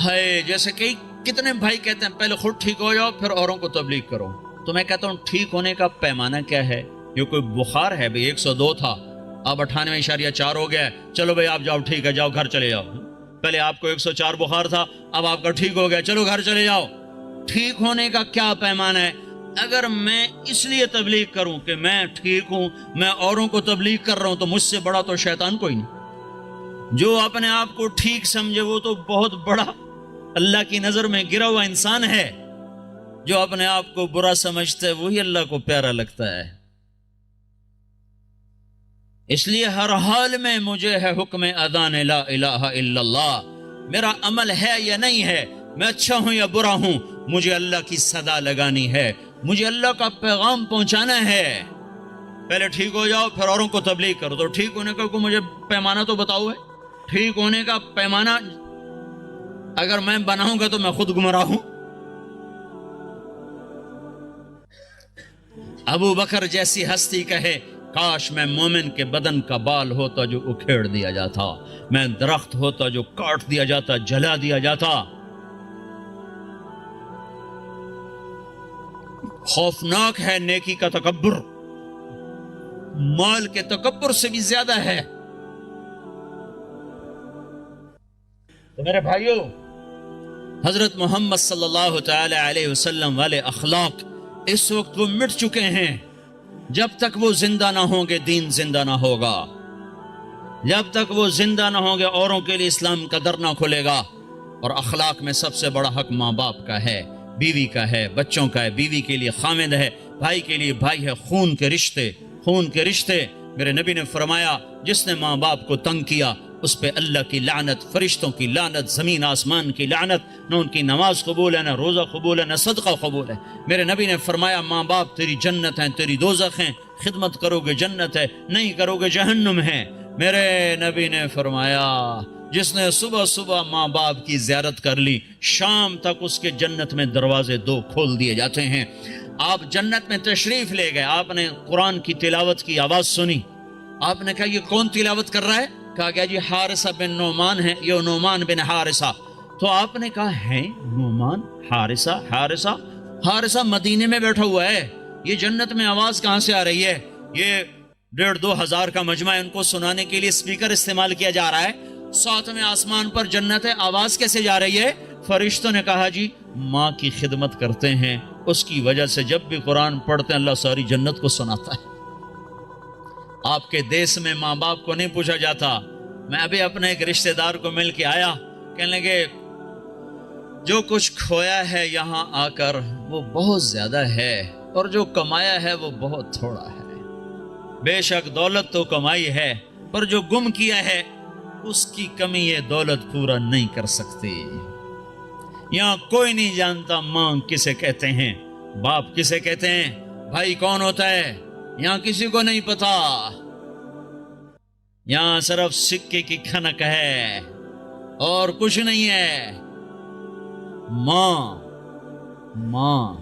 ہے جیسے کہ کتنے بھائی کہتے ہیں پہلے خود ٹھیک ہو جاؤ پھر اوروں کو تبلیغ کرو. تو میں کہتا ہوں ٹھیک ہونے کا پیمانہ کیا ہے؟ یہ کوئی بخار ہے بھئی 102 تھا اب 98.4 ہو گیا ہے، چلو بھئی آپ جاؤ ٹھیک ہے جاؤ گھر چلے جاؤ. پہلے آپ کو 104 بخار تھا اب آپ کا ٹھیک ہو گیا چلو گھر چلے جاؤ. ٹھیک ہونے کا کیا پیمانہ ہے؟ اگر میں اس لیے تبلیغ کروں کہ میں ٹھیک ہوں، میں اوروں کو تبلیغ کر رہا ہوں، تو مجھ سے بڑا تو شیطان کوئی نہیں. جو اپنے آپ کو ٹھیک سمجھے وہ تو بہت بڑا اللہ کی نظر میں گرا ہوا انسان ہے. جو اپنے آپ کو برا سمجھتا ہے وہی اللہ کو پیارا لگتا ہے. اس لیے ہر حال میں مجھے ہے حکم اذان لا الہ الا اللہ. میرا عمل ہے یا نہیں ہے، میں اچھا ہوں یا برا ہوں، مجھے اللہ کی صدا لگانی ہے، مجھے اللہ کا پیغام پہنچانا ہے. پہلے ٹھیک ہو جاؤ پھر اوروں کو تبلیغ کرو. تو ٹھیک ہونے کا کوئی مجھے پیمانہ تو بتاؤ ہے. ٹھیک ہونے کا پیمانہ اگر میں بناؤں گا تو میں خود گمراہ ہوں. ابو بکر جیسی ہستی کہے کاش میں مومن کے بدن کا بال ہوتا جو اکھیڑ دیا جاتا، میں درخت ہوتا جو کاٹ دیا جاتا، جلا دیا جاتا. خوفناک ہے نیکی کا تکبر، مال کے تکبر سے بھی زیادہ ہے. تو میرے بھائیوں، حضرت محمد صلی اللہ تعالی علیہ وسلم والے اخلاق اس وقت وہ مٹ چکے ہیں. جب تک وہ زندہ نہ ہوں گے دین زندہ نہ ہوگا. جب تک وہ زندہ نہ ہوں گے اوروں کے لیے اسلام کا در نہ کھلے گا. اور اخلاق میں سب سے بڑا حق ماں باپ کا ہے، بیوی کا ہے، بچوں کا ہے. بیوی کے لیے خامد ہے، بھائی کے لیے بھائی ہے. خون کے رشتے، خون کے رشتے. میرے نبی نے فرمایا جس نے ماں باپ کو تنگ کیا اس پہ اللہ کی لعنت، فرشتوں کی لعنت، زمین آسمان کی لعنت. نہ ان کی نماز قبول ہے، نہ روزہ قبول ہے، نہ صدقہ قبول ہے. میرے نبی نے فرمایا ماں باپ تیری جنت ہیں، تیری دوزخ ہیں. خدمت کرو گے جنت ہے، نہیں کرو گے جہنم ہے. میرے نبی نے فرمایا جس نے صبح صبح ماں باپ کی زیارت کر لی شام تک اس کے جنت میں دروازے 2 کھول دیے جاتے ہیں. آپ جنت میں تشریف لے گئے، آپ نے قرآن کی تلاوت کی آواز سنی. آپ نے کہا یہ کون تلاوت کر رہا ہے؟ کہا گیا جی حارثہ بن نعمان ہے، یہ نعمان بن حارثہ. تو آپ نے کہا ہے نعمان، حارثہ، حارثہ مدینے میں بیٹھا ہوا ہے، یہ جنت میں آواز کہاں سے آ رہی ہے؟ یہ 1,500-2 ہزار کا مجمع ہے، ان کو سنانے کے لیے اسپیکر استعمال کیا جا رہا ہے. 7ویں آسمان پر جنت ہے، آواز کیسے جا رہی ہے؟ فرشتوں نے کہا جی ماں کی خدمت کرتے ہیں، اس کی وجہ سے جب بھی قرآن پڑھتے ہیں اللہ ساری جنت کو سناتا ہے. آپ کے دیس میں ماں باپ کو نہیں پوچھا جاتا. میں ابھی اپنے ایک رشتہ دار کو مل کے آیا، کہنے لگے جو کچھ کھویا ہے یہاں آ کر وہ بہت زیادہ ہے اور جو کمایا ہے وہ بہت تھوڑا ہے. بے شک دولت تو کمائی ہے پر جو گم کیا ہے اس کی کمی یہ دولت پورا نہیں کر سکتی. یہاں کوئی نہیں جانتا ماں کسے کہتے ہیں، باپ کسے کہتے ہیں، بھائی کون ہوتا ہے، یہاں کسی کو نہیں پتا. یہاں صرف سکے کی کھنک ہے اور کچھ نہیں ہے. ماں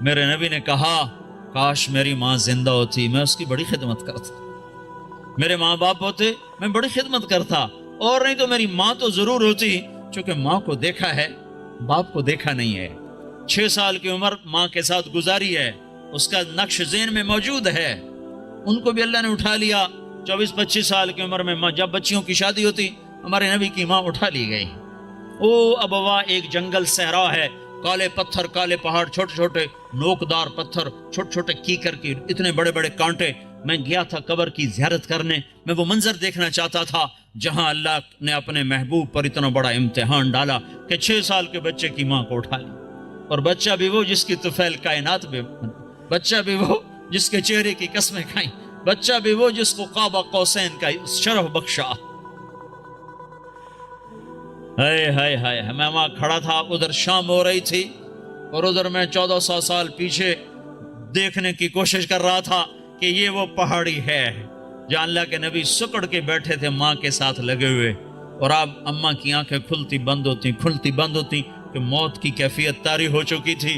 میرے نبی نے کہا کاش میری ماں زندہ ہوتی میں اس کی بڑی خدمت کرتا. میرے ماں باپ ہوتے میں بڑی خدمت کرتا، اور نہیں تو میری ماں تو ضرور ہوتی. چونکہ ماں کو دیکھا ہے باپ کو دیکھا نہیں ہے. 6 سال کی عمر ماں کے ساتھ گزاری ہے، اس کا نقش ذہن میں موجود ہے. ان کو بھی اللہ نے اٹھا لیا. 24-25 سال کی عمر میں جب بچیوں کی شادی ہوتی ہمارے نبی کی ماں اٹھا لی گئی. او ابوا ایک جنگل صحرا ہے، کالے پتھر، کالے پہاڑ، چھوٹے چھوٹے نوکدار پتھر، چھوٹے چھوٹے کیکر کی اتنے بڑے بڑے کانٹے. میں گیا تھا قبر کی زیارت کرنے، میں وہ منظر دیکھنا چاہتا تھا جہاں اللہ نے اپنے محبوب پر اتنا بڑا امتحان ڈالا کہ 6 سال کے بچے کی ماں کو اٹھا لی. اور بچہ بھی وہ جس کی طفیل کائنات بھی، بچہ بھی وہ جس کے چہرے کی قسمیں کھائیں، بچہ بھی وہ جس کو قاب قوسین کا شرف بخشا. ہائے میں وہاں کھڑا تھا، ادھر شام ہو رہی تھی اور ادھر میں 1400 سال پیچھے دیکھنے کی کوشش کر رہا تھا کہ یہ وہ پہاڑی ہے جہاں اللہ کے نبی سکڑ کے بیٹھے تھے ماں کے ساتھ لگے ہوئے. اور اب اماں کی آنکھیں کھلتی بند ہوتی کہ موت کی کیفیت طاری ہو چکی تھی.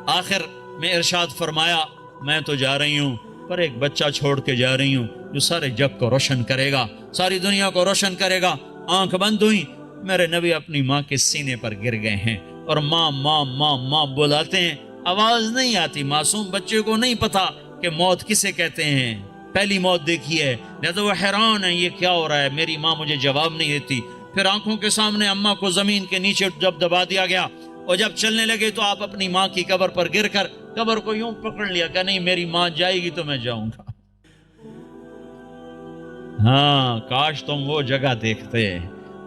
آخر میں ارشاد فرمایا میں تو جا رہی ہوں پر ایک بچہ چھوڑ کے جا رہی ہوں جو سارے جگ کو روشن کرے گا، ساری دنیا کو روشن کرے گا. آنکھ بند ہوئی، میرے نبی اپنی ماں کے سینے پر گر گئے ہیں اور ماں ماں ماں ماں بلاتے ہیں، آواز نہیں آتی. معصوم بچے کو نہیں پتا کہ موت کسے کہتے ہیں، پہلی موت دیکھی ہے، لہذا وہ حیران ہے یہ کیا ہو رہا ہے، میری ماں مجھے جواب نہیں دیتی. پھر آنکھوں کے سامنے اماں کو زمین کے نیچے جب دبا دیا گیا اور جب چلنے لگے تو آپ اپنی ماں کی قبر پر گر کر قبر کو یوں پکڑ لیا کہ نہیں میری ماں جائے گی تو میں جاؤں گا. ہاں کاش تم وہ جگہ دیکھتے.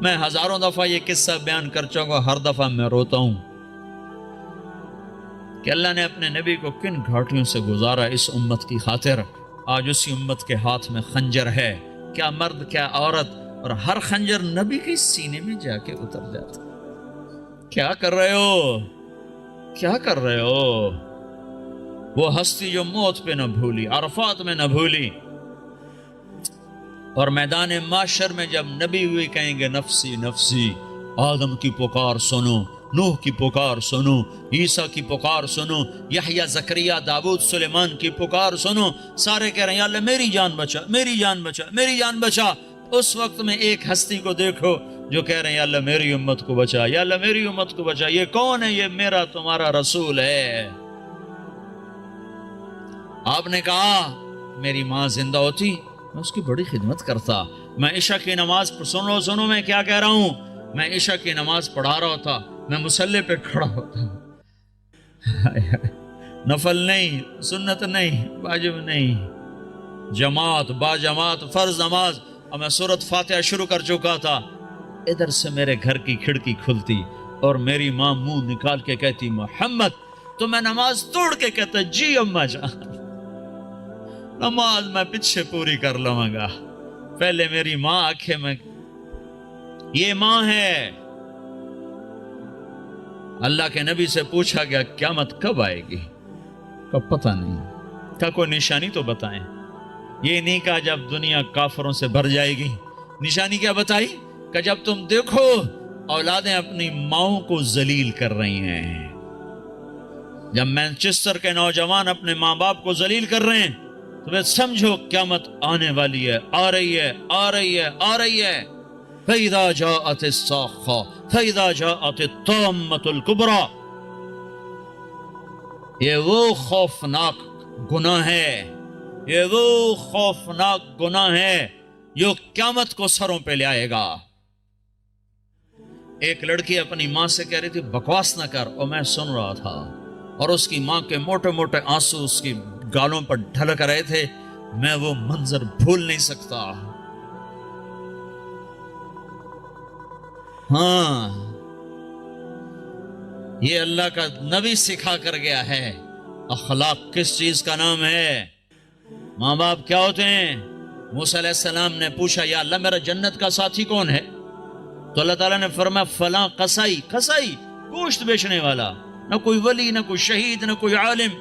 میں ہزاروں دفعہ یہ قصہ بیان کر چکا، ہر دفعہ میں روتا ہوں کہ اللہ نے اپنے نبی کو کن گھاٹیوں سے گزارا اس امت کی خاطر. آج اسی امت کے ہاتھ میں خنجر ہے، کیا مرد کیا عورت، اور ہر خنجر نبی کے سینے میں جا کے اتر جاتا. کیا کر رہے ہو، کیا کر رہے ہو؟ وہ ہستی جو موت پہ نہ بھولی، عرفات میں نہ بھولی، اور میدان معاشر میں جب نبی ہوئی کہیں گے نفسی نفسی، آدم کی پکار سنو، نوح کی پکار سنو، عیسیٰ کی پکار سنو، یحییٰ زکریہ داؤد سلیمان کی پکار سنو، سارے کہہ رہے ہیں یا اللہ میری جان بچا، میری جان بچا، میری جان بچا. اس وقت میں ایک ہستی کو دیکھو جو کہہ رہے ہیں یا اللہ میری امت کو بچا، یا اللہ میری امت کو بچا. یہ کون ہے؟ یہ میرا تمہارا رسول ہے. آپ نے کہا میری ماں زندہ ہوتی میں اس کی بڑی خدمت کرتا. میں عشاء کی نماز سنو میں کیا کہہ رہا ہوں، میں عشاء کی نماز پڑھا رہا ہوتا، میں مصلی پہ کھڑا ہوتا، نفل نہیں، سنت نہیں، واجب نہیں، جماعت با جماعت فرض نماز، اور میں سورۃ فاتحہ شروع کر چکا تھا. ادھر سے میرے گھر کی کھڑکی کھلتی اور میری ماں منہ نکال کے کہتی محمد، تو میں نماز توڑ کے کہتا جی اماں جان، نماز میں پیچھے پوری کر لوں گا. پہلے میری ماں آنکھیں میں، یہ ماں ہے. اللہ کے نبی سے پوچھا گیا قیامت کب آئے گی؟ کب پتہ نہیں. کیا کوئی نشانی تو بتائیں. یہ نہیں کہا جب دنیا کافروں سے بھر جائے گی. نشانی کیا بتائی کہ جب تم دیکھو اولادیں اپنی ماؤں کو ذلیل کر رہی ہیں. جب مینچسٹر کے نوجوان اپنے ماں باپ کو ذلیل کر رہے ہیں تو پھر سمجھو قیامت آنے والی ہے، آ رہی ہے، آ رہی ہے، آ رہی ہے. فَإِذَا جَاءَتِ الصَّاخَّةُ فَإِذَا جَاءَتِ الطَّامَّةُ الْكُبْرَى. یہ وہ خوفناک گناہ ہے، یہ وہ خوفناک گناہ ہے جو قیامت کو سروں پہ لے آئے گا. ایک لڑکی اپنی ماں سے کہہ رہی تھی بکواس نہ کر، اور میں سن رہا تھا، اور اس کی ماں کے موٹے موٹے آنسو اس کی گالوں پر ڈھلک رہے تھے. میں وہ منظر بھول نہیں سکتا. ہاں یہ اللہ کا نبی سکھا کر گیا ہے. اخلاق کس چیز کا نام ہے؟ ماں باپ کیا ہوتے ہیں؟ موسیٰ علیہ السلام نے پوچھا یا اللہ میرا جنت کا ساتھی کون ہے؟ تو اللہ تعالیٰ نے فرمایا فلاں قصائی. قصائی گوشت بیچنے والا، نہ کوئی ولی، نہ کوئی شہید، نہ کوئی عالم،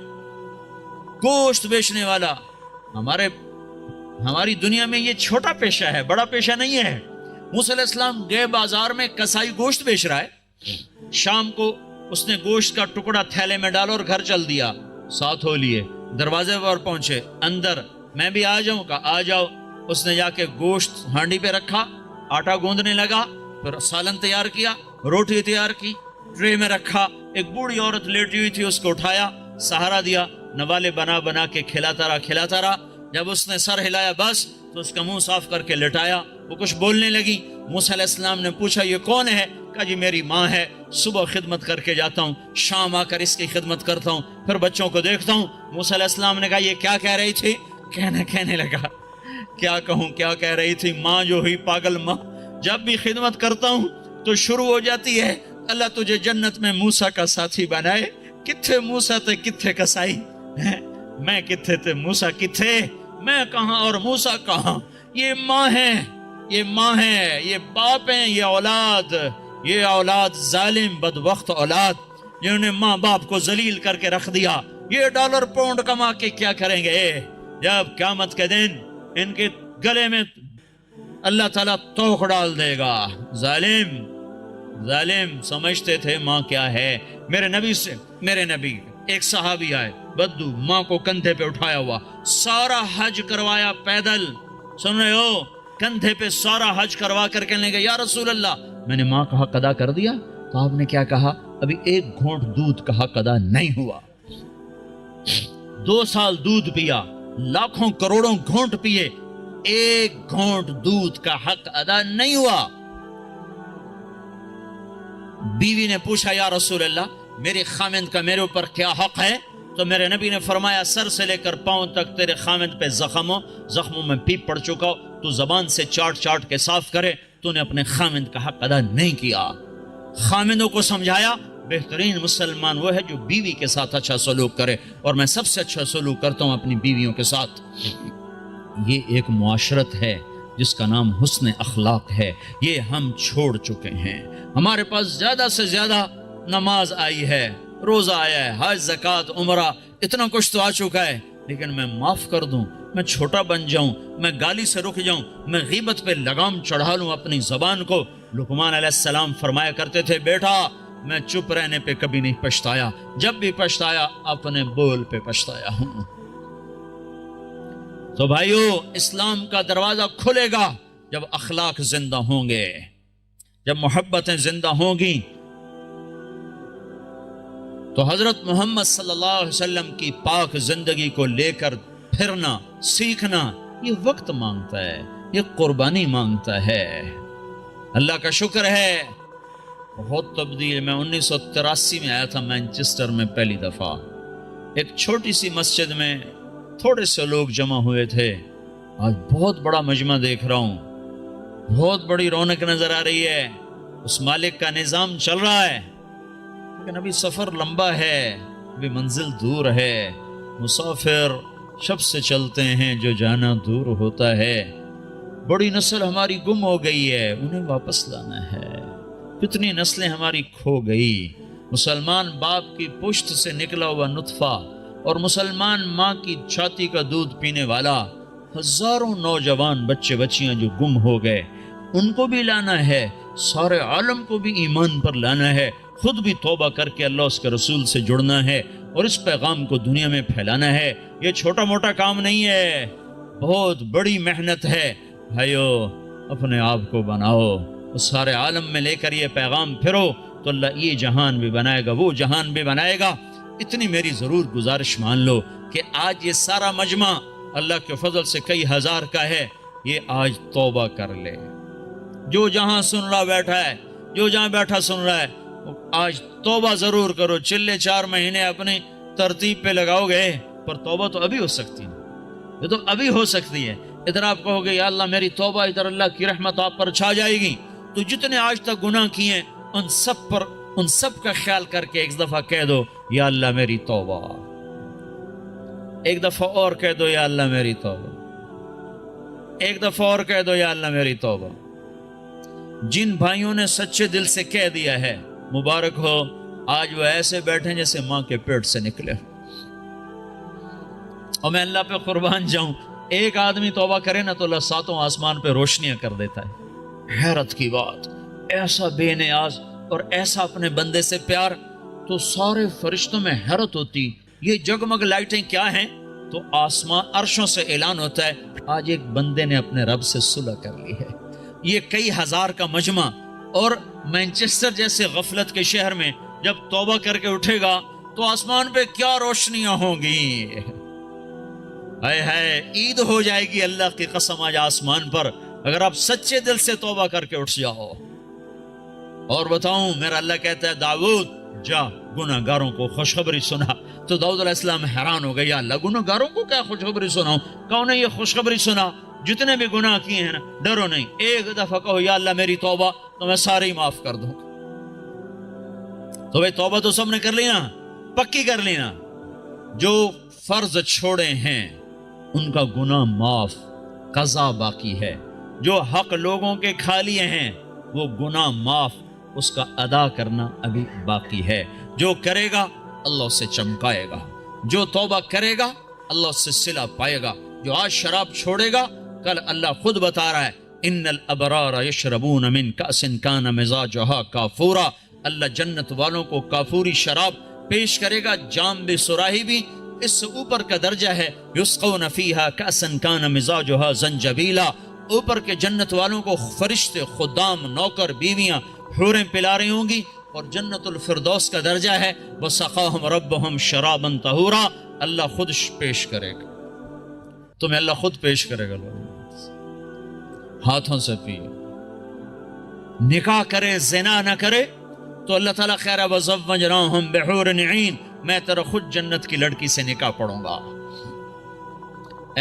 گوشت بیچنے والا. ہماری دنیا میں یہ چھوٹا پیشہ ہے، بڑا پیشہ نہیں ہے. موسیٰ علیہ السلام گئے بازار میں، قصائی گوشت بیچ رہا ہے. شام کو اس نے گوشت کا ٹکڑا تھیلے میں ڈالا اور گھر چل دیا. ساتھ ہو لیے، دروازے پر پہنچے، اندر میں بھی آ جاؤں کا آ جاؤ. اس نے جا کے گوشت ہانڈی پہ رکھا، آٹا گوندنے لگا، پھر سالن تیار کیا، روٹی تیار کی، ٹرے میں رکھا. ایک بوڑھی عورت لیٹی ہوئی تھی، اس کو اٹھایا، سہارا دیا، نوالے بنا بنا کے کھلاتا رہا. جب اس نے سر ہلایا بس تو اس کا منہ صاف کر کے لٹایا. وہ کچھ بولنے لگی. موسیٰ علیہ السلام نے پوچھا یہ کون ہے؟ کہا جی میری ماں ہے، صبح خدمت کر کے جاتا ہوں، شام آ کر اس کی خدمت کرتا ہوں، پھر بچوں کو دیکھتا ہوں. موسیٰ علیہ السلام نے کہا یہ کیا کہہ رہی تھی؟ کہنے لگا کیا کہوں، کیا کہہ رہی تھی؟ ماں جو ہوئی پاگل ماں. جب بھی خدمت کرتا ہوں تو شروع ہو جاتی ہے اللہ تجھے جنت میں موسیٰ کا ساتھی بنائے. کتھے موسیٰ تھے کتھے قصائی؟ میں کتھے تھے موسیٰ کتھے؟ میں کہاں اور موسیٰ کہاں؟ یہ ماں ہے، یہ ماں ہے، یہ باپ ہیں، یہ اولاد ظالم بدبخت اولاد جنہوں نے ماں باپ کو ذلیل کر کے رکھ دیا. یہ ڈالر پاؤنڈ کما کے کیا کریں گے جب قیامت کے دن ان کے گلے میں اللہ تعالیٰ توق ڈال دے گا. ظالم سمجھتے تھے ماں کیا ہے. میرے نبی ایک صحابی آئے، بدو، ماں کو کندھے پہ اٹھایا ہوا، سارا حج کروایا پیدل. سن رہے ہو؟ کندھے پہ سارا حج کروا کر کہنے لگے یا رسول اللہ میں نے ماں کا حق ادا کر دیا؟ تو آپ نے کیا کہا؟ ابھی ایک گھونٹ دودھ کا حق ادا نہیں ہوا۔ 2 سال دودھ پیا، لاکھوں کروڑوں گھونٹ پیے، ایک گھونٹ دودھ کا حق ادا نہیں ہوا۔ بیوی نے پوچھا یا رسول اللہ میرے خامند کا میرے اوپر کیا حق ہے؟ تو میرے نبی نے فرمایا سر سے لے کر پاؤں تک تیرے خامند پہ زخموں میں پیپ پڑ چکا ہو، تو زبان سے چاٹ چاٹ کے صاف کرے، تو نے اپنے خامند کا حق ادا نہیں کیا۔ خامندوں کو سمجھایا بہترین مسلمان وہ ہے جو بیوی کے ساتھ اچھا سلوک کرے، اور میں سب سے اچھا سلوک کرتا ہوں اپنی بیویوں کے ساتھ۔ یہ ایک معاشرت ہے جس کا نام حسن اخلاق ہے، یہ ہم چھوڑ چکے ہیں۔ ہمارے پاس زیادہ سے زیادہ نماز آئی ہے، روزہ آیا ہے، حج، زکوٰۃ، عمرہ، اتنا کچھ تو آ چکا ہے، لیکن میں معاف کر دوں، میں چھوٹا بن جاؤں، میں گالی سے رک جاؤں، میں غیبت پہ لگام چڑھا لوں اپنی زبان کو۔ لقمان علیہ السلام فرمایا کرتے تھے بیٹا میں چپ رہنے پہ کبھی نہیں پچھتایا، جب بھی پچھتایا اپنے بول پہ پچھتایا ہوں۔ تو بھائیو اسلام کا دروازہ کھلے گا جب اخلاق زندہ ہوں گے، جب محبتیں زندہ ہوں گی۔ تو حضرت محمد صلی اللہ علیہ وسلم کی پاک زندگی کو لے کر پھرنا، سیکھنا، یہ وقت مانگتا ہے، یہ قربانی مانگتا ہے۔ اللہ کا شکر ہے بہت تبدیل۔ میں 1983 میں آیا تھا مینچسٹر میں پہلی دفعہ، ایک چھوٹی سی مسجد میں تھوڑے سے لوگ جمع ہوئے تھے، آج بہت بڑا مجمع دیکھ رہا ہوں، بہت بڑی رونق نظر آ رہی ہے، اس مالک کا نظام چل رہا ہے، لیکن ابھی سفر لمبا ہے، ابھی منزل دور ہے، مسافر شب سے چلتے ہیں جو جانا دور ہوتا ہے۔ بڑی نسل ہماری گم ہو گئی ہے، انہیں واپس لانا ہے۔ کتنی نسلیں ہماری کھو گئی۔ مسلمان باپ کی پشت سے نکلا ہوا نطفہ اور مسلمان ماں کی چھاتی کا دودھ پینے والا، ہزاروں نوجوان بچے بچیاں جو گم ہو گئے، ان کو بھی لانا ہے، سارے عالم کو بھی ایمان پر لانا ہے، خود بھی توبہ کر کے اللہ اس کے رسول سے جڑنا ہے اور اس پیغام کو دنیا میں پھیلانا ہے۔ یہ چھوٹا موٹا کام نہیں ہے، بہت بڑی محنت ہے۔ بھائیو اپنے آپ کو بناؤ، سارے عالم میں لے کر یہ پیغام پھرو تو اللہ یہ جہان بھی بنائے گا، وہ جہان بھی بنائے گا۔ اتنی میری ضرور گزارش مان لو کہ آج یہ سارا مجمع اللہ کے فضل سے کئی ہزار کا ہے، یہ آج توبہ کر لے۔ جو جہاں سن رہا بیٹھا ہے، جو جہاں بیٹھا سن رہا ہے، آج توبہ ضرور کرو۔ چلے 4 مہینے اپنی ترتیب پہ لگاؤ گے، پر توبہ تو ابھی ہو سکتی ہے، یہ تو ابھی ہو سکتی ہے۔ ادھر آپ کہو گے یا اللہ میری توبہ، ادھر اللہ کی رحمت آپ پر چھا جائے گی۔ تو جتنے آج تک گناہ کیے ان سب کا خیال کر کے ایک دفعہ کہہ دو یا اللہ میری توبہ، ایک دفعہ اور کہہ دو یا اللہ میری توبہ، ایک دفعہ اور کہہ دو یا اللہ میری توبہ۔ جن بھائیوں نے سچے دل سے کہہ دیا ہے مبارک ہو، آج وہ ایسے بیٹھے جیسے ماں کے پیٹ سے نکلے۔ اور میں اللہ پہ قربان جاؤں، ایک آدمی توبہ کرے نا تو اللہ 7 آسمان پہ روشنیاں کر دیتا ہے۔ حیرت کی بات، ایسا بے نیاز اور ایسا اپنے بندے سے پیار، تو سارے فرشتوں میں حیرت ہوتی یہ جگمگ لائٹیں کیا ہیں؟ تو آسمان عرشوں سے اعلان ہوتا ہے آج ایک بندے نے اپنے رب سے صلح کر لی ہے۔ یہ کئی ہزار کا مجمع، اور مینچسٹر جیسے غفلت کے شہر میں جب توبہ کر کے اٹھے گا تو آسمان پہ کیا روشنیاں ہوں گی، ہائے ہائے، عید ہو جائے گی اللہ کی قسم آج آسمان پر، اگر آپ سچے دل سے توبہ کر کے اٹھ جاؤ۔ اور بتاؤں، میرا اللہ کہتا ہے داؤد جا گناہ گاروں کو خوشخبری سنا۔ تو داؤد علیہ السلام حیران ہو گئے، یا اللہ گناہ گاروں کو کیا خوشخبری سناؤں؟ کہو نے یہ خوشخبری سنا، جتنے بھی گناہ کیے ہیں نا، ڈرو نہیں، ایک دفعہ کہو یا اللہ میری توبہ، تو میں سارے ہی معاف کر دوں۔ تو بھائی توبہ تو سب نے کر لی نا، پکی کر لی نا۔ جو فرض چھوڑے ہیں ان کا گناہ معاف، قضا باقی ہے۔ جو حق لوگوں کے کھا لیے ہیں وہ گناہ معاف، اس کا ادا کرنا ابھی باقی ہے۔ جو کرے گا اللہ اسے چمکائے گا، جو توبہ کرے گا اللہ اس سے صلہ پائے گا۔ جو آج شراب چھوڑے گا کل اللہ خود بتا رہا ہے ان الابرار یشربون من کأس کان مزاجها کافورا، اللہ جنت والوں کو کافوری شراب پیش کرے گا، جام بھی سراہی بھی، اس سے اوپر کا درجہ ہے یسقون فیہا کأسا کان مزاجها زنجبیلا، اوپر کے جنت والوں کو فرشتے، خدام، نوکر، بیویاں، حوریں پلا رہی ہوں گی، اور جنت الفردوس کا درجہ ہے وَسَقَاهُمْ رَبُّهُمْ شَرَابًا طَهُورًا، اللہ خود پیش کرے گا تمہیں، اللہ خود پیش کرے گا، ہاتھوں سے پیے، نکاح کرے زنا نہ کرے تو اللہ تعالیٰ خیر ہے وَزَوَّجْنَاهُمْ بِحُورٍ عِينٍ، میں تیرا خود جنت کی لڑکی سے نکاح پڑھوں گا۔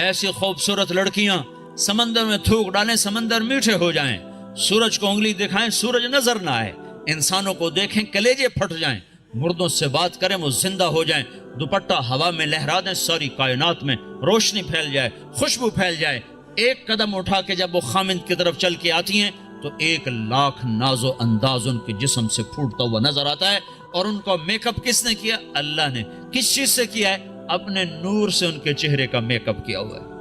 ایسی خوبصورت لڑکیاں سمندر میں تھوک ڈالیں، سمندر میٹھے ہو جائیں، سورج کو انگلی دکھائیں سورج نظر نہ آئے، انسانوں کو دیکھیں کلیجے پھٹ جائیں، مردوں سے بات کریں وہ زندہ ہو جائیں، دوپٹہ ہوا میں لہرا دیں، ساری کائنات میں روشنی پھیل جائے، خوشبو پھیل جائے، ایک قدم اٹھا کے جب وہ خامند کی طرف چل کے آتی ہیں تو 1,00,000 ناز و انداز ان کے جسم سے پھوٹتا ہوا نظر آتا ہے، اور ان کا میک اپ کس نے کیا؟ اللہ نے۔ کس چیز سے کیا ہے؟ اپنے نور سے ان کے چہرے کا میک اپ کیا ہوا ہے۔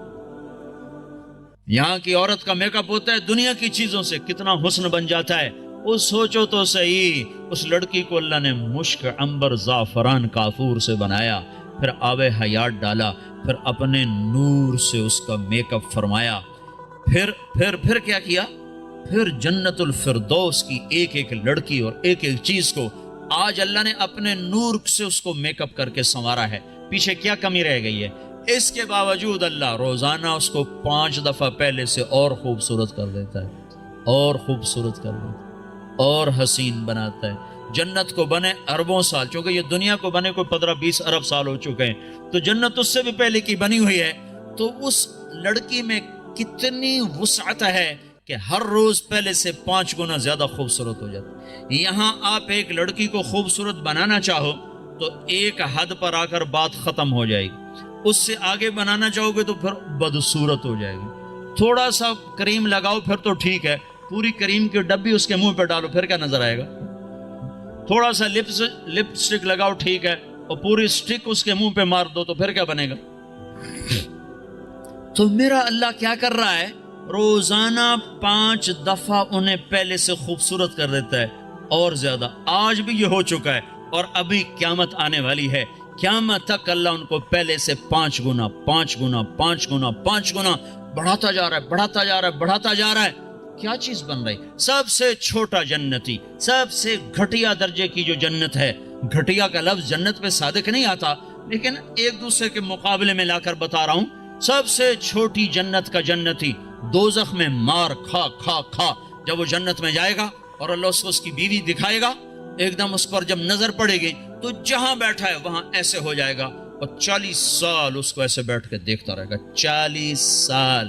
یہاں کی عورت کا میک اپ ہوتا ہے دنیا کی چیزوں سے، کتنا حسن بن جاتا ہے، وہ سوچو تو صحیح، اس لڑکی کو اللہ نے مشک، عنبر، زعفران، کافور سے بنایا، پھر آب حیات ڈالا، پھر اپنے نور سے اس کا میک اپ فرمایا، پھر کیا کیا؟ پھر جنت الفردوس کی ایک ایک لڑکی اور ایک ایک چیز کو آج اللہ نے اپنے نور سے اس کو میک اپ کر کے سنوارا ہے۔ پیچھے کیا کمی رہ گئی ہے؟ اس کے باوجود اللہ روزانہ اس کو 5 دفعہ پہلے سے اور خوبصورت کر دیتا ہے، اور خوبصورت کر دیتا ہے، اور حسین بناتا ہے۔ جنت کو بنے اربوں سال، چونکہ یہ دنیا کو بنے کوئی 15-20 ارب سال ہو چکے ہیں، تو جنت اس سے بھی پہلے کی بنی ہوئی ہے، تو اس لڑکی میں کتنی وسعت ہے کہ ہر روز پہلے سے 5 گنا زیادہ خوبصورت ہو جاتا ہے۔ یہاں آپ ایک لڑکی کو خوبصورت بنانا چاہو تو ایک حد پر آ کر بات ختم ہو جائے گی، اس سے آگے بنانا چاہو گے تو پھر بدصورت ہو جائے گی۔ تھوڑا سا کریم لگاؤ پھر تو ٹھیک ہے، پوری کریم کی ڈبی اس کے منہ پہ ڈالو پھر کیا نظر آئے گا؟ تھوڑا سا لپ سٹک لگاؤ ٹھیک ہے، اور پوری سٹک اس کے منہ پہ مار دو تو پھر کیا بنے گا؟ تو میرا اللہ کیا کر رہا ہے؟ روزانہ 5 دفعہ انہیں پہلے سے خوبصورت کر دیتا ہے، اور زیادہ۔ آج بھی یہ ہو چکا ہے، اور ابھی قیامت آنے والی ہے، قیامت تک اللہ ان کو پہلے سے 5 گنا 5 گنا 5 گنا 5 گنا بڑھاتا جا رہا ہے، بڑھاتا جا رہا ہے، بڑھاتا جا رہا ہے۔ کیا چیز بن رہی؟ سب سے چھوٹا جنتی، سب سے گھٹیا درجے کی جو جنت ہے، گھٹیا کا لفظ جنت پہ صادق نہیں آتا، لیکن ایک دوسرے کے مقابلے میں لا کر بتا رہا ہوں، سب سے چھوٹی جنت کا جنتی دوزخ میں مار کھا کھا کھا جب وہ جنت میں جائے گا اور اللہ اس کی بیوی دکھائے گا، ایک دم اس پر جب نظر پڑے گی تو جہاں بیٹھا ہے وہاں ایسے ہو جائے گا، اور 40 سال اس کو ایسے بیٹھ کے دیکھتا رہے گا، 40 سال،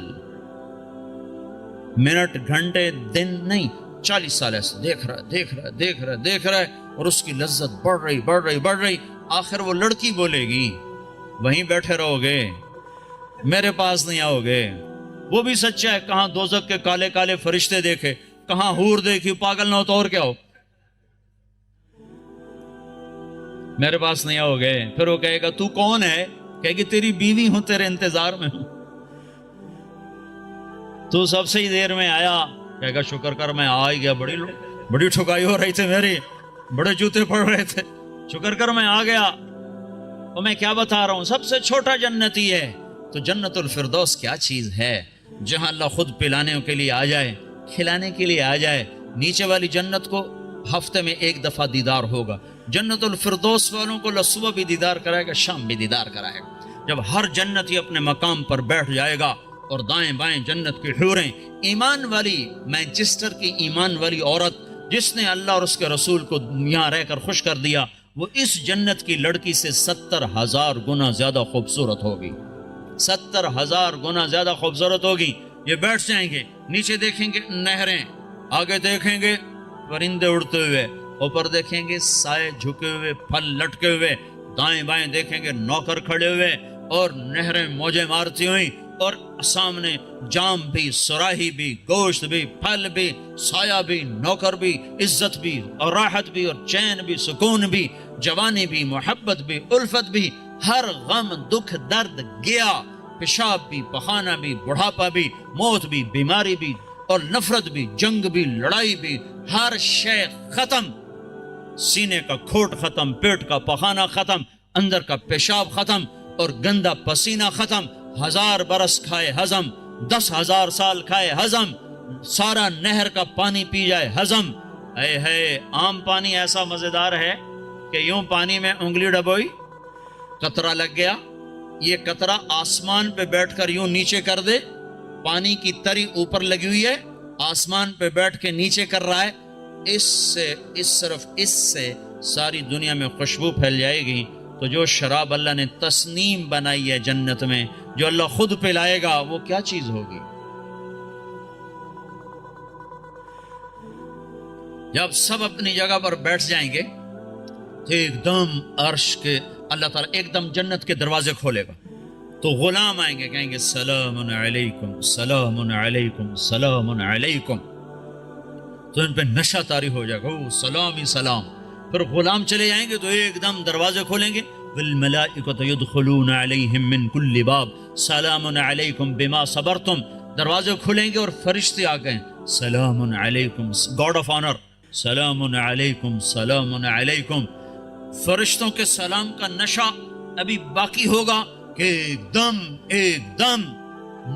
منٹ گھنٹے دن نہیں، 40 سال ایسے دیکھ رہا ہے، اور اس کی لذت بڑھ رہی، آخر وہ لڑکی بولے گی وہیں بیٹھے رہو گے، میرے پاس نہیں آؤ گے۔ وہ بھی سچا ہے، کہاں دوزخ کے کالے کالے فرشتے دیکھے، کہاں حور دیکھی، پاگل نہ ہو تو اور کیا ہو، میرے پاس نہیں آؤ گے۔ پھر وہ کہے گا تو کون ہے؟ کہے گی تیری بیوی ہوں، تیرے انتظار میں ہوں، تو سب سے ہی دیر میں آیا، کہے گا شکر کر میں آ ہی گیا، بڑی ٹھکائی ہو رہی تھی میری، بڑے جوتے پڑ رہے تھے، شکر کر میں آ گیا۔ اور میں کیا بتا رہا ہوں، سب سے چھوٹا جنتی ہے۔ تو جنت الفردوس کیا چیز ہے جہاں اللہ خود پلانے کے لیے آ جائے، کھلانے کے لیے آ جائے۔ نیچے والی جنت کو ہفتے میں 1 دفعہ دیدار ہوگا، جنت الفردوس والوں کو اللہ صبح بھی دیدار کرائے گا، شام بھی دیدار کرائے گا۔ جب ہر جنتی اپنے مقام پر بیٹھ جائے گا اور دائیں بائیں جنت کی حوریں، ایمان والی، مانچسٹر کی ایمان والی عورت جس نے اللہ اور اس کے رسول کو یہاں رہ کر خوش کر دیا، وہ اس جنت کی لڑکی سے 70,000 گنا زیادہ خوبصورت ہوگی، 70,000 گنا زیادہ خوبصورت ہوگی۔ یہ بیٹھ جائیں گے، نیچے دیکھیں گے نہریں، آگے دیکھیں گے پرندے اڑتے ہوئے، اوپر دیکھیں گے سائے جھکے ہوئے، پھل لٹکے ہوئے، دائیں بائیں دیکھیں گے نوکر کھڑے ہوئے اور نہریں موجیں مارتی ہوئی، اور سامنے جام بھی، سراہی بھی، گوشت بھی، پھل بھی، سایہ بھی، نوکر بھی، عزت بھی اور راحت بھی اور چین بھی، سکون بھی، جوانی بھی، محبت بھی، الفت بھی، ہر غم دکھ درد گیا، پیشاب بھی، پخانہ بھی، بڑھاپا بھی، موت بھی، بیماری بھی اور نفرت بھی، جنگ بھی، لڑائی بھی، ہر شے ختم، سینے کا کھوٹ ختم، پیٹ کا پخانہ ختم، اندر کا پیشاب ختم اور گندا پسینہ ختم، 1000 برس کھائے ہضم، 10,000 سال کھائے ہضم، سارا نہر کا پانی پی جائے ہضم. اے ہے عام پانی ایسا مزیدار ہے کہ یوں پانی میں انگلی ڈبوئی، قطرہ لگ گیا، یہ قطرہ آسمان پہ بیٹھ کر یوں نیچے کر دے، پانی کی تری اوپر لگی ہوئی ہے، آسمان پہ بیٹھ کے نیچے کر رہا ہے، صرف اس سے ساری دنیا میں خوشبو پھیل جائے گی. تو جو شراب اللہ نے تسنیم بنائی ہے جنت میں، جو اللہ خود پلائے گا، وہ کیا چیز ہوگی؟ جب سب اپنی جگہ پر بیٹھ جائیں گے تو ایک دم عرش کے اللہ تعالیٰ ایک دم جنت کے دروازے کھولے گا، تو غلام آئیں گے، کہیں گے سلام علیکم سلام علیکم سلام علیکم. تو ان پہ نشہ طاری ہو جائے گا، او سلام ہی سلام. پھر غلام چلے جائیں گے تو ایک دم دروازے کھولیں گے، والملائکۃ یدخلون علیہم من کل باب سلام علیکم بما صبرتم. دروازے کھلیں گے اور فرشتے آ گئے، سلام علیکم، گاڈ آف آنر، سلام علیکم سلام علیکم. فرشتوں کے سلام کا نشہ ابھی باقی ہوگا کہ ایک دم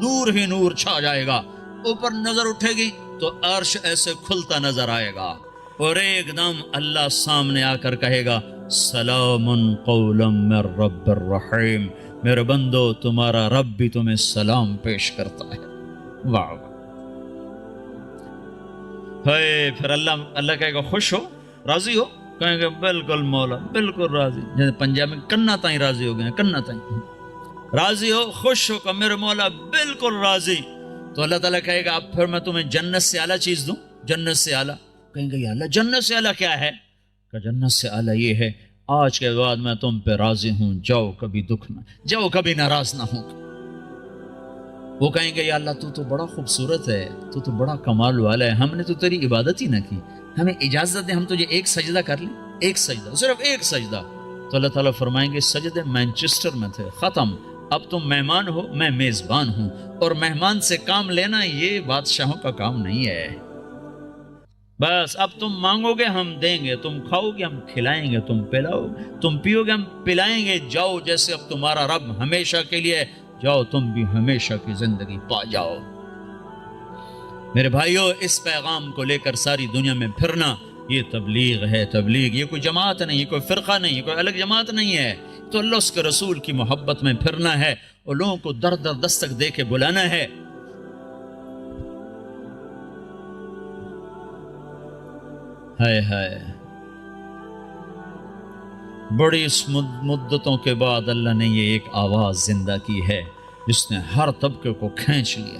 نور ہی نور چھا جائے گا. اوپر نظر اٹھے گی تو عرش ایسے کھلتا نظر آئے گا، اور ایک دم اللہ سامنے آ کر کہے گا سلام قولا من رب الرحیم. میرے بندو، تمہارا رب بھی تمہیں سلام پیش کرتا ہے. واہ ہے. پھر اللہ کہے گا خوش ہو، راضی ہو؟ کہیں گے بالکل مولا، بالکل راضی. جیسے پنجاب میں کنا تائیں راضی ہو گئے، کنا تائیں راضی ہو، خوش ہو کہ میرے مولا بالکل راضی. تو اللہ تعالیٰ کہے گا اب پھر میں تمہیں جنت سے اعلیٰ چیز دوں، جنت سے اعلیٰ. کہیں گے یا اللہ جنت سے اعلیٰ کیا ہے؟ کہ جنت سے اعلیٰ یہ ہے آج کے بعد میں تم پہ راضی ہوں، جاؤ کبھی دکھ نہ، جاؤ کبھی ناراض نہ ہوں. وہ کہیں گے یا اللہ تو بڑا خوبصورت ہے، تو بڑا کمال والا ہے، ہم نے تو تیری عبادت ہی نہ کی، ہمیں اجازت دے ہم تجھے ایک سجدہ کر لیں، ایک سجدہ، صرف ایک سجدہ. تو اللہ تعالیٰ فرمائیں گے سجدے مینچسٹر میں تھے، ختم، اب تم مہمان ہو، میں میزبان ہوں، اور مہمان سے کام لینا یہ بادشاہوں کا کام نہیں ہے. بس اب تم مانگو گے ہم دیں گے، تم کھاؤ گے ہم کھلائیں گے، تم پلاؤ، تم پیو گے ہم پلائیں گے. جاؤ جیسے اب تمہارا رب ہمیشہ کے لیے، جاؤ تم بھی ہمیشہ کی زندگی پا جاؤ. میرے بھائیو، اس پیغام کو لے کر ساری دنیا میں پھرنا یہ تبلیغ ہے. تبلیغ یہ کوئی جماعت نہیں، یہ کوئی فرقہ نہیں، یہ کوئی الگ جماعت نہیں ہے. تو اللہ اس کے رسول کی محبت میں پھرنا ہے اور لوگوں کو در در دستک دے کے بلانا ہے. ہائے ہائے، بڑی اس مدتوں کے بعد اللہ نے یہ ایک آواز زندہ کی ہے جس نے ہر طبقے کو کھینچ لیا.